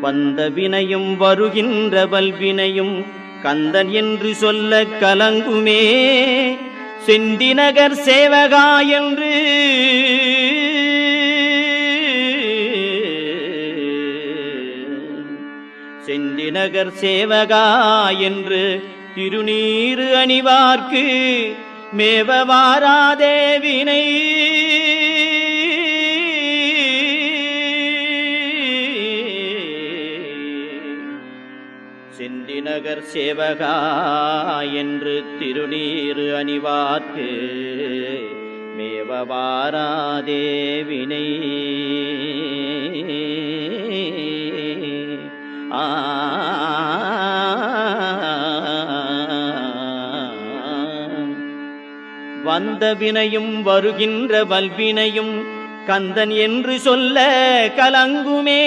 வந்த வினையும் வருகின்ற வல்வினையும் கந்தன் என்று சொல்ல கலங்குமே. செந்திநகர் சேவகா என்று செந்திநகர் சேவகா என்று திருநீறு அணிவார்க்கு மேவவாராதே வினை. செந்திநகர் சேவகா என்று திருநீறு அணிவார்க்கு மேவவாராதே வினை. வந்த வினையும் வருகின்ற வல்வினையும் கந்தன் என்று சொல்ல கலங்குமே.